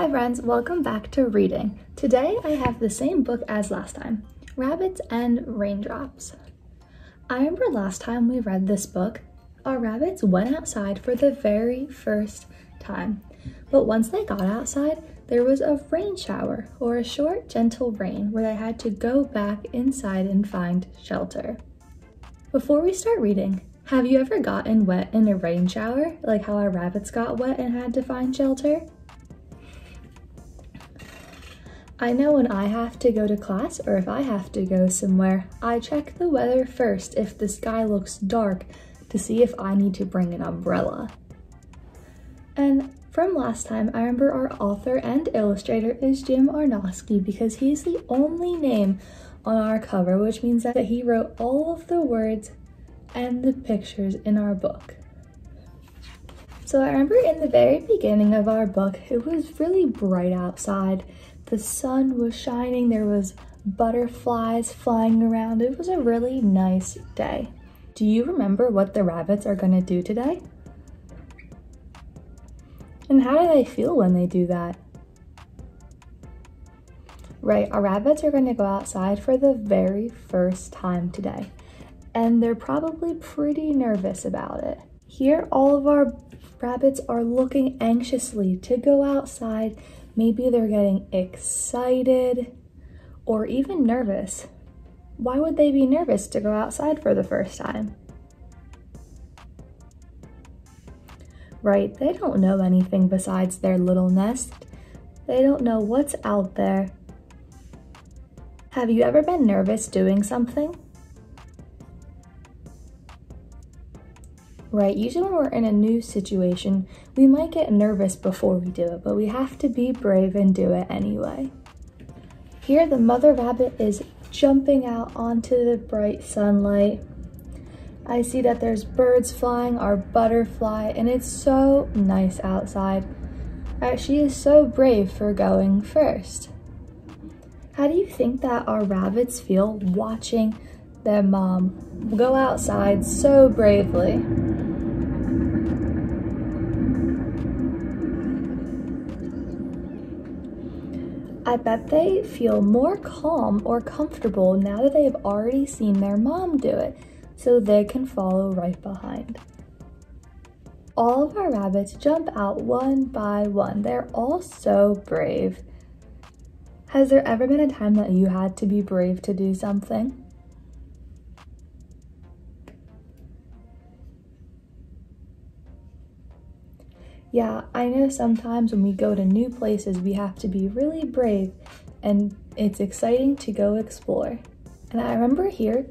Hi friends, welcome back to reading. Today I have the same book as last time, Rabbits and Raindrops. I remember last time we read this book, our rabbits went outside for the very first time. But once they got outside, there was a rain shower, or a short, gentle rain, where they had to go back inside and find shelter. Before we start reading, have you ever gotten wet in a rain shower, like how our rabbits got wet and had to find shelter? I know when I have to go to class or if I have to go somewhere, I check the weather first if the sky looks dark to see if I need to bring an umbrella. And from last time, I remember our author and illustrator is Jim Arnowski because he's the only name on our cover, which means that he wrote all of the words and the pictures in our book. So I remember in the very beginning of our book, it was really bright outside. The sun was shining, there was butterflies flying around. It was a really nice day. Do you remember what the rabbits are gonna do today? And how do they feel when they do that? Right, our rabbits are gonna go outside for the very first time today. And they're probably pretty nervous about it. Here, all of our rabbits are looking anxiously to go outside. Maybe they're getting excited or even nervous. Why would they be nervous to go outside for the first time? Right, they don't know anything besides their little nest. They don't know what's out there. Have you ever been nervous doing something? Right, usually when we're in a new situation, we might get nervous before we do it, but we have to be brave and do it anyway. Here, the mother rabbit is jumping out onto the bright sunlight. I see that there's birds flying, our butterfly, and it's so nice outside. She is so brave for going first. How do you think that our rabbits feel watching their mom go outside so bravely? I bet they feel more calm or comfortable now that they've already seen their mom do it, so they can follow right behind. All of our rabbits jump out one by one. They're all so brave. Has there ever been a time that you had to be brave to do something? Yeah, I know sometimes when we go to new places, we have to be really brave and it's exciting to go explore. And I remember here,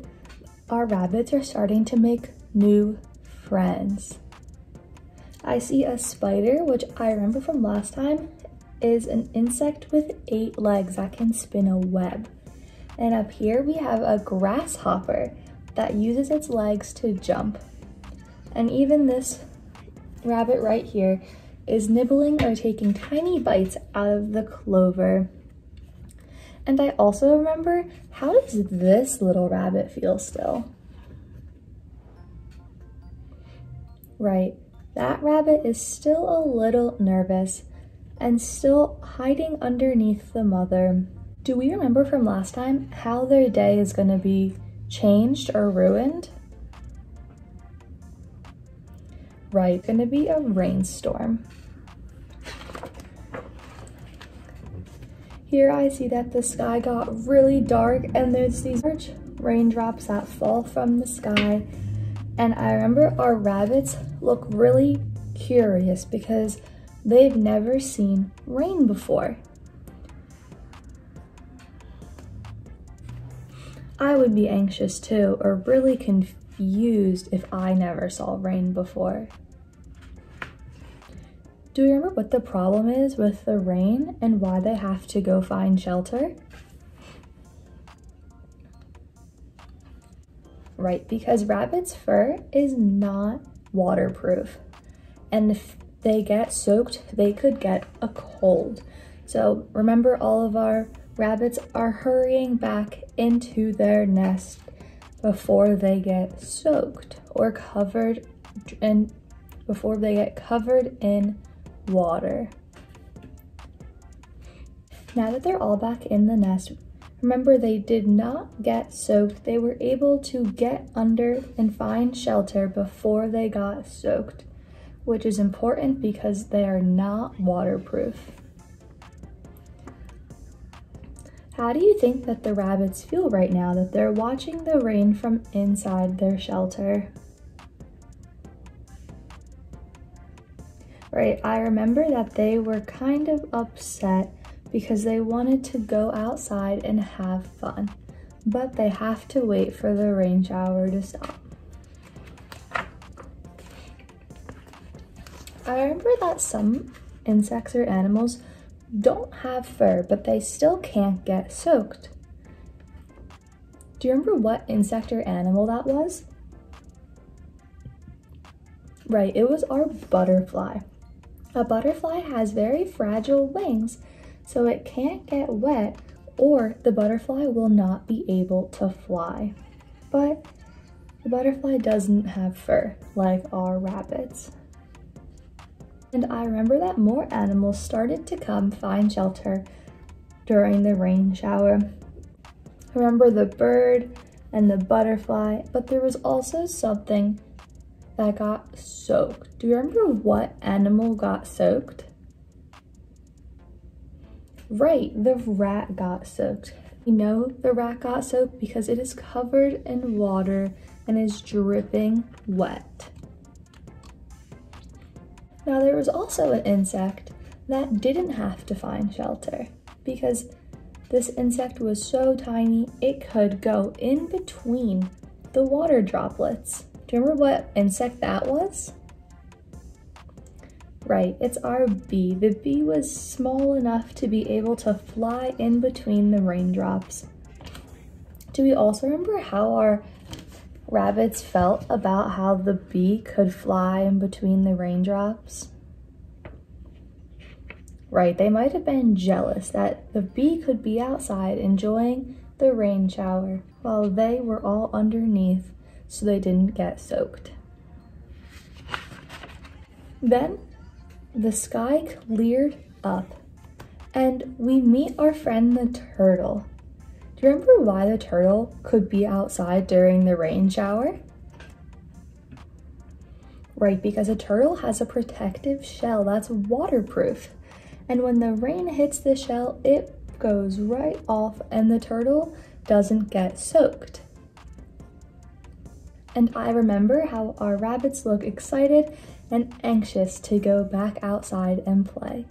our rabbits are starting to make new friends. I see a spider, which I remember from last time is an insect with 8 legs that can spin a web. And up here we have a grasshopper that uses its legs to jump. And even this rabbit right here is nibbling or taking tiny bites out of the clover. And I also remember, how does this little rabbit feel still? Right, that rabbit is still a little nervous and still hiding underneath the mother. Do we remember from last time how their day is going to be changed or ruined? Right, gonna be a rainstorm. Here I see that the sky got really dark and there's these large raindrops that fall from the sky. And I remember our rabbits look really curious because they've never seen rain before. I would be anxious too, or really confused if I never saw rain before. Do you remember what the problem is with the rain and why they have to go find shelter? Right, because rabbits' fur is not waterproof. And if they get soaked, they could get a cold. So remember, all of our rabbits are hurrying back into their nest before they get soaked or covered in water. Now that they're all back in the nest, remember they did not get soaked. They were able to get under and find shelter before they got soaked, which is important because they are not waterproof. How do you think that the rabbits feel right now that they're watching the rain from inside their shelter? Right, I remember that they were kind of upset because they wanted to go outside and have fun, but they have to wait for the rain shower to stop. I remember that some insects or animals don't have fur, but they still can't get soaked. Do you remember what insect or animal that was? Right, it was our butterfly. A butterfly has very fragile wings, so it can't get wet or the butterfly will not be able to fly. But the butterfly doesn't have fur like our rabbits. And I remember that more animals started to come find shelter during the rain shower. I remember the bird and the butterfly, but there was also something that got soaked. Do you remember what animal got soaked? Right, the rat got soaked. You know the rat got soaked because it is covered in water and is dripping wet. Now there was also an insect that didn't have to find shelter because this insect was so tiny it could go in between the water droplets. Do you remember what insect that was? Right, it's our bee. The bee was small enough to be able to fly in between the raindrops. Do we also remember how our rabbits felt about how the bee could fly in between the raindrops? Right, they might have been jealous that the bee could be outside enjoying the rain shower while they were all underneath so they didn't get soaked. Then the sky cleared up and we meet our friend the turtle. Do you remember why the turtle could be outside during the rain shower? Right, because a turtle has a protective shell that's waterproof. And when the rain hits the shell, it goes right off and the turtle doesn't get soaked. And I remember how our rabbits look excited and anxious to go back outside and play.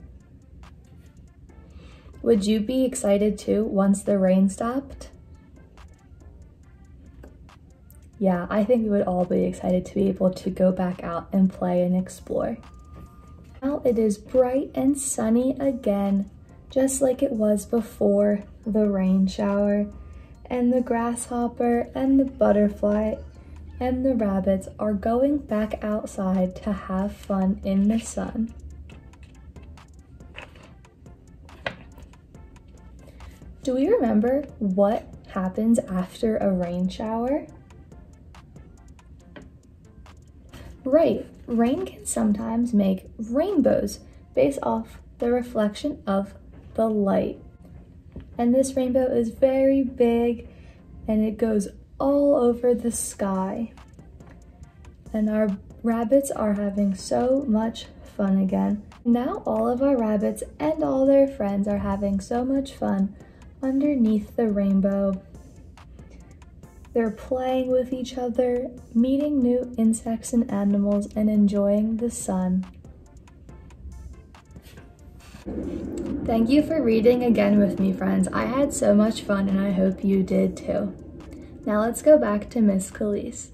Would you be excited too once the rain stopped? Yeah, I think we would all be excited to be able to go back out and play and explore. Now it is bright and sunny again, just like it was before the rain shower, and the grasshopper and the butterfly and the rabbits are going back outside to have fun in the sun. Do we remember what happens after a rain shower? Right, rain can sometimes make rainbows based off the reflection of the light. And this rainbow is very big and it goes all over the sky. And our rabbits are having so much fun again. Now all of our rabbits and all their friends are having so much fun underneath the rainbow. They're playing with each other, meeting new insects and animals, and enjoying the sun. Thank you for reading again with me, friends. I had so much fun and I hope you did too. Now let's go back to Miss Kelis.